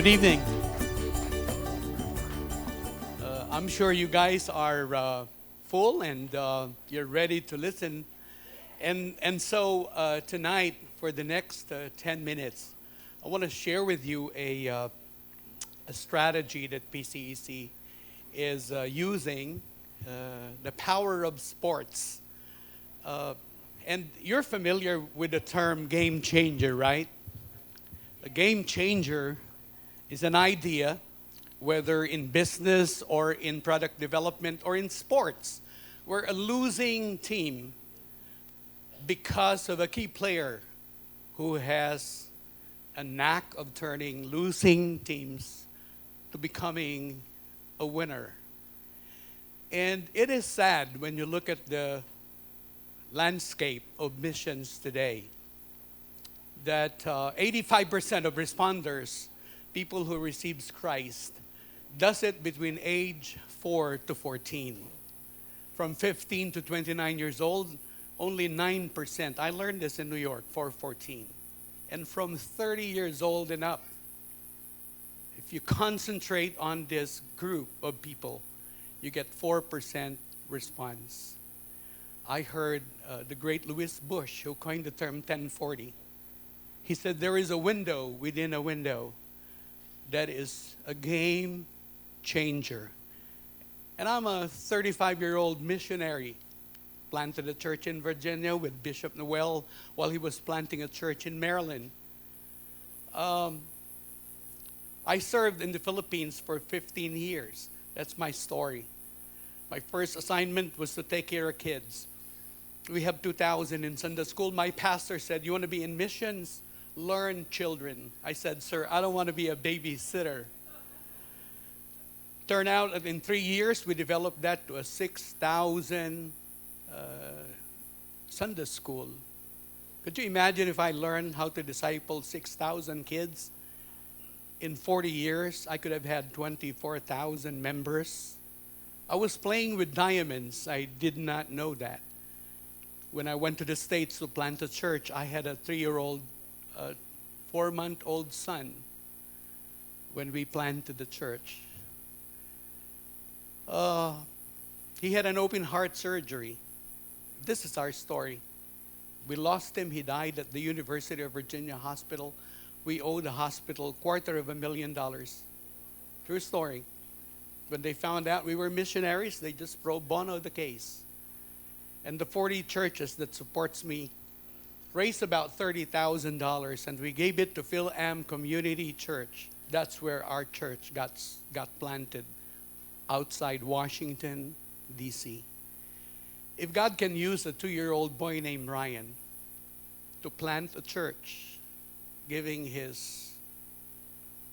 Good evening. I'm sure you guys are full and you're ready to listen. And so tonight, for the next 10 minutes, I want to share with you a strategy that PCEC is using, the power of sports. Uh, and you're familiar with the term game changer, right? A game changer is an idea, whether in business or in product development or in sports, where a losing team, because of a key player who has a knack of turning losing teams to becoming a winner. And it is sad when you look at the landscape of missions today that 85% of responders, people who receives Christ, does it between age 4 to 14. From 15 to 29 years old, only 9%. I learned this in New York, 414. And from 30 years old and up, if you concentrate on this group of people, you get 4% response. I heard the great Louis Bush, who coined the term 1040. He said there is a window within a window that is a game changer. And I'm a 35-year-old missionary. Planted a church in Virginia with Bishop Noel while he was planting a church in Maryland. I served in the Philippines for 15 years. That's my story. My first assignment was to take care of kids. We have 2,000 in Sunday school. My pastor said, "You want to be in missions? Learn children." I said, "Sir, I don't want to be a babysitter." Turned out that in 3 years, we developed that to a 6,000 Sunday school. Could you imagine if I learned how to disciple 6,000 kids? In 40 years, I could have had 24,000 members. I was playing with diamonds. I did not know that. When I went to the States to plant a church, I had a 3-year-old, 4-month-old son when we planted the church. He had an open heart surgery. This is our story. We lost him. He died at the University of Virginia Hospital. We owed the hospital $250,000. True story. When they found out we were missionaries, they just pro bono the case. And the 40 churches that supports me raised about $30,000, and we gave it to Phil Am Community Church. That's where our church got planted, outside Washington, D.C. If God can use a 2-year-old boy named Ryan to plant a church, giving his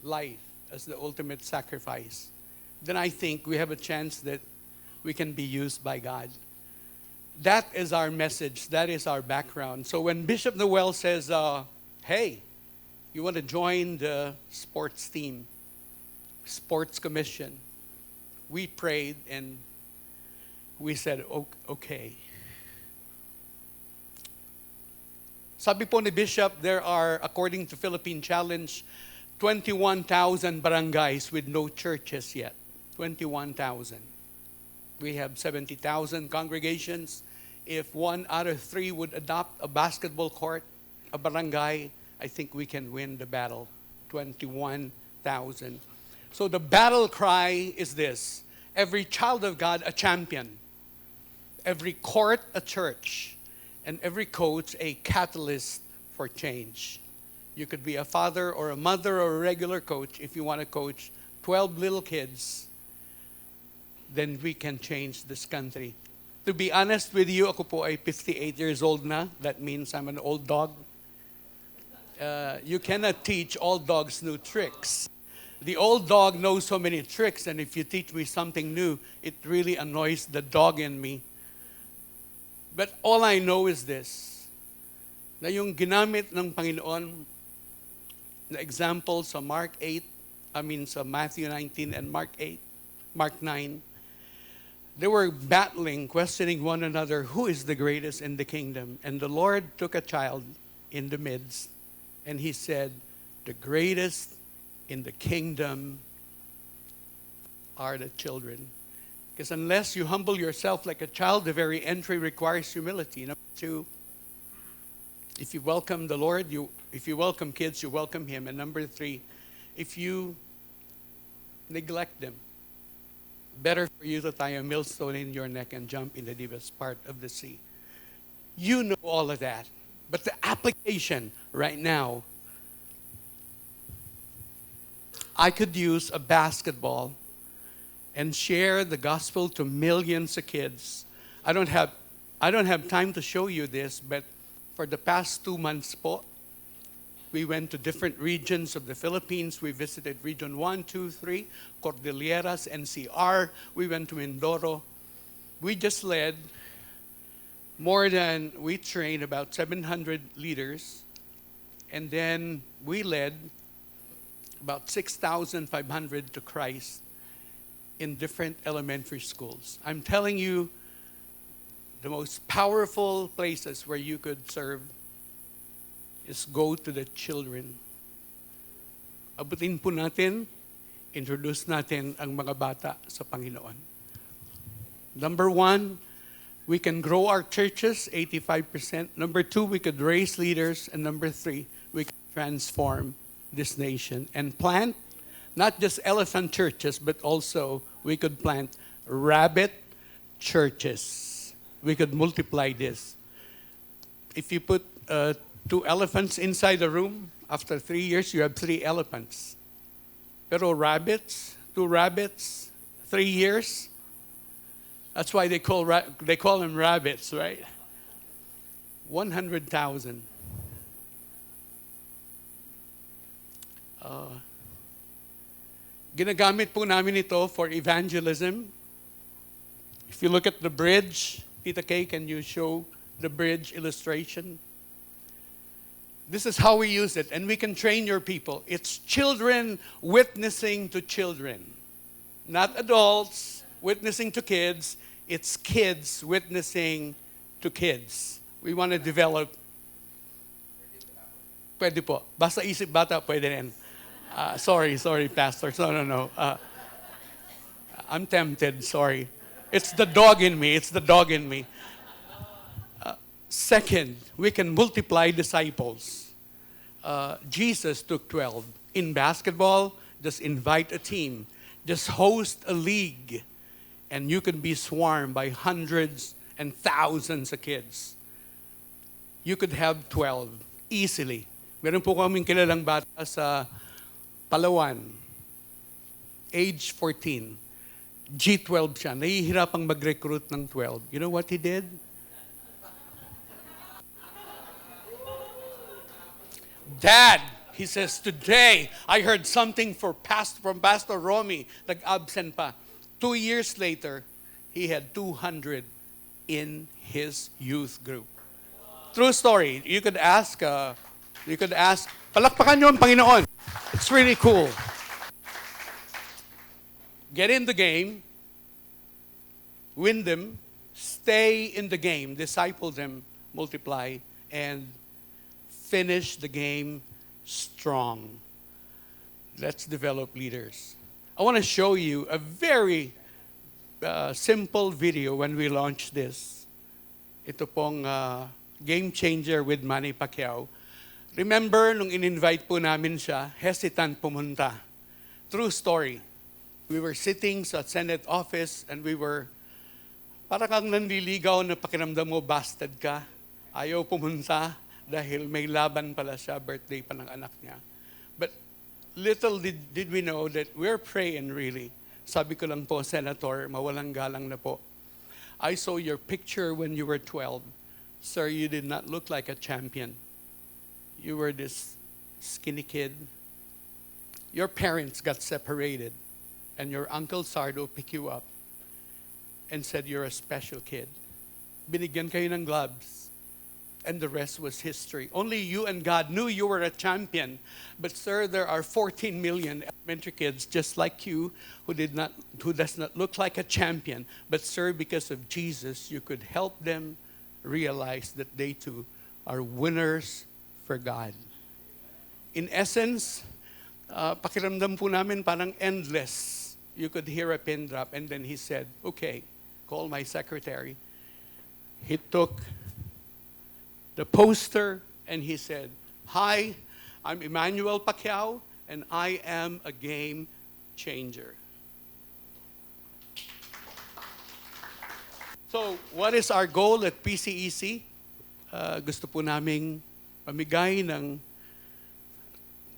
life as the ultimate sacrifice, then I think we have a chance that we can be used by God. That is our message. That is our background. So when Bishop Noel says, hey, you want to join the sports team, sports commission, we prayed and we said, okay. Sabi po ni Bishop, there are, according to Philippine Challenge, 21,000 barangays with no churches yet. 21,000. We have 70,000 congregations. If 1 out of 3 would adopt a basketball court, a barangay, I think we can win the battle. 21,000. So the battle cry is this: every child of God a champion, every court a church, and every coach a catalyst for change. You could be a father or a mother or a regular coach. If you want to coach 12 little kids, then we can change this country. To be honest with you, ako po ay 58 years old na. That means I'm an old dog. You cannot teach old dogs new tricks. The old dog knows so many tricks, and if you teach me something new, it really annoys the dog in me. But all I know is this, na yung ginamit ng Panginoon na example sa sa Matthew 19 and Mark 9, they were battling, questioning one another, who is the greatest in the kingdom? And the Lord took a child in the midst, and he said, the greatest in the kingdom are the children. Because unless you humble yourself like a child, the very entry requires humility. Number two, if you welcome the Lord, if you welcome kids, you welcome Him. And number three, if you neglect them, better for you to tie a millstone in your neck and jump in the deepest part of the sea. You know all of that. But the application right now, I could use a basketball and share the gospel to millions of kids. I don't have time to show you this, but for the past 2 months po, we went to different regions of the Philippines. We visited Region 1, 2, 3, Cordilleras, NCR. We went to Mindoro. We just led we trained about 700 leaders. And then we led about 6,500 to Christ in different elementary schools. I'm telling you, the most powerful places where you could serve is go to the children. Abutin po natin, introduce natin ang mga bata sa Panginoon. Number one, we can grow our churches, 85%. Number two, we could raise leaders. And number three, we can transform this nation and plant not just elephant churches, but also we could plant rabbit churches. We could multiply this. If you put 2 elephants inside a room, after 3 years, you have 3 elephants. Pero rabbits, 2 rabbits, 3 years, that's why they call them rabbits, right? 100,000. Ginagamit po namin ito for evangelism. If you look at the bridge, Tita Kay, can you show the bridge illustration? This is how we use it, and we can train your people. It's children witnessing to children, not adults witnessing to kids. It's kids witnessing to kids. We want to develop. Pwede po. Basta isip bata, pwede rin. Sorry, pastors. No. I'm tempted, sorry. It's the dog in me. Second, we can multiply disciples. Jesus took 12. In basketball, just invite a team. Just host a league. And you can be swarmed by hundreds and thousands of kids. You could have 12 easily. Meron po kaming kilalang bata sa Palawan, age 14. G12 siya. Nahihirapang mag-recruit ng 12. You know what he did? Dad, he says, today I heard something from Pastor Romy, nag-absent pa. 2 years later, he had 200 in his youth group. True story. You could ask, palakpakan niyo ang Panginoon. It's really cool. Get in the game, win them, stay in the game, disciple them, multiply, and finish the game strong. Let's develop leaders. I want to show you a very simple video when we launched this. Ito pong Game Changer with Manny Pacquiao. Remember, nung in-invite po namin siya, hesitant pumunta. True story. We were sitting sa Senate office and we were, para kang nanliligaw na pakiramdam mo, bastard ka. Ayaw pumunta dahil may laban pala siya, birthday pa ng anak niya. But little did we know that we're praying really. Sabi ko lang po, Senator, mawalang galang na po. I saw your picture when you were 12. Sir, you did not look like a champion. You were this skinny kid. Your parents got separated, and your Uncle Sardo picked you up and said you're a special kid. Binigyan kayo ng gloves, and the rest was history. Only you and God knew you were a champion. But sir, there are 14 million elementary kids just like you who does not look like a champion. But sir, because of Jesus, you could help them realize that they too are winners for God. In essence, pakiramdam po namin parang endless. You could hear a pin drop. And then he said, okay, call my secretary. He took the poster and he said, hi, I'm Emmanuel Pacquiao, and I am a game changer. So, what is our goal at PCEC? Gusto po naming mamigay ng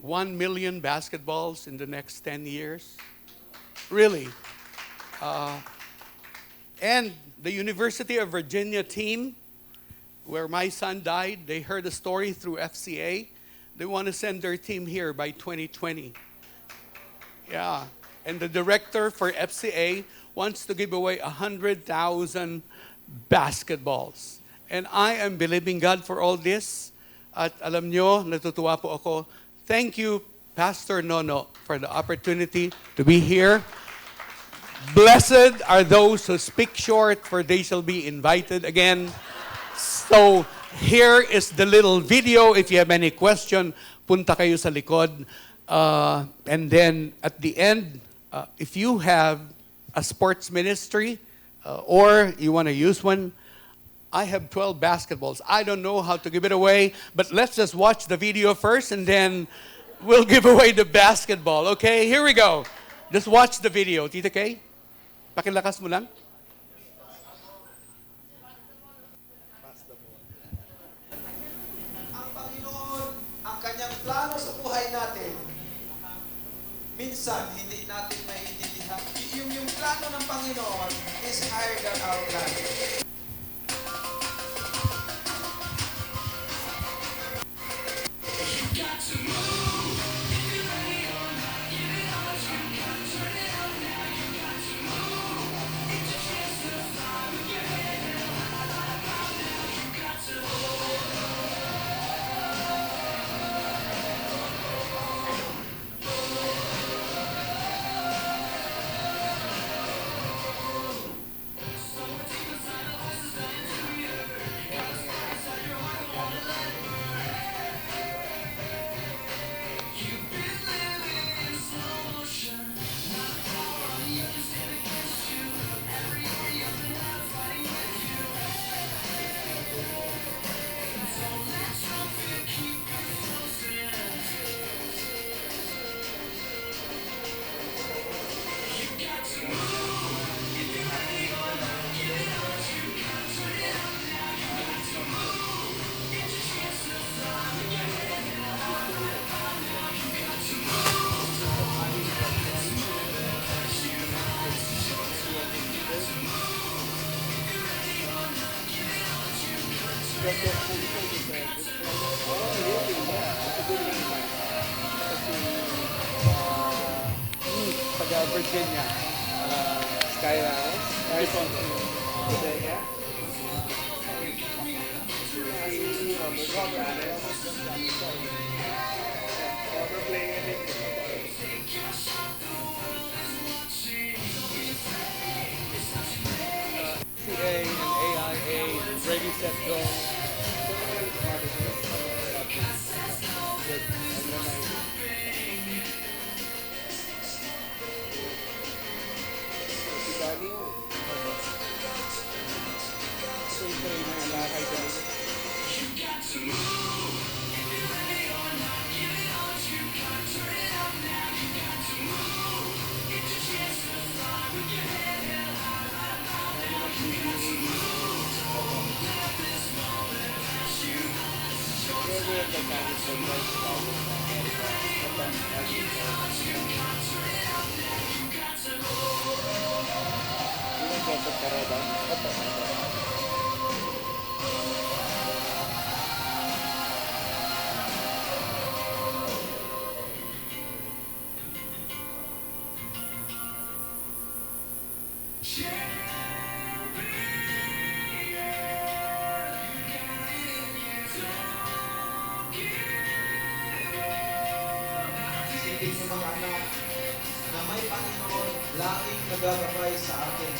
1 million basketballs in the next 10 years. Really. And the University of Virginia team, where my son died, they heard a story through FCA. They want to send their team here by 2020. Yeah. And the director for FCA wants to give away 100,000 basketballs. And I am believing God for all this. At alam nyo, natutuwa po ako. Thank you, Pastor Nono, for the opportunity to be here. Blessed are those who speak short, for they shall be invited again. So, here is the little video. If you have any question, punta kayo sa likod. And then, at the end, if you have a sports ministry, or you want to use one, I have 12 basketballs. I don't know how to give it away, but let's just watch the video first, and then we'll give away the basketball. Okay, here we go. Just watch the video. Tita Kay, pakilakas mo lang. Ang Panginoon, ang kanyang plano sa buhay natin, minsan hindi natin maiintindihan. Yung plano ng Panginoon is higher than our plan. Taga Virginia. Skyline. CA and AIA, ready, set, go. Isipin ng mga anak na may Panginoon laging nagagabay sa atin.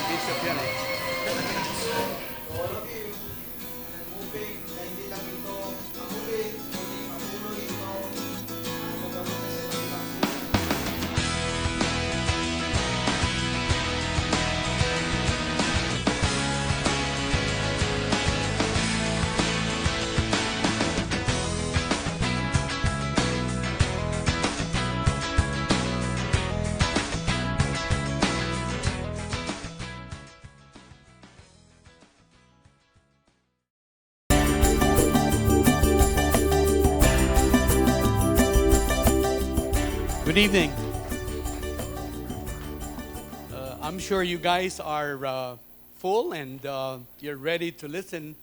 Bishop yan eh. To all of you, moving na hindi lang ito mahuli, kundi matuloy ito magabot na sa ibang Good evening. I'm sure you guys are full and you're ready to listen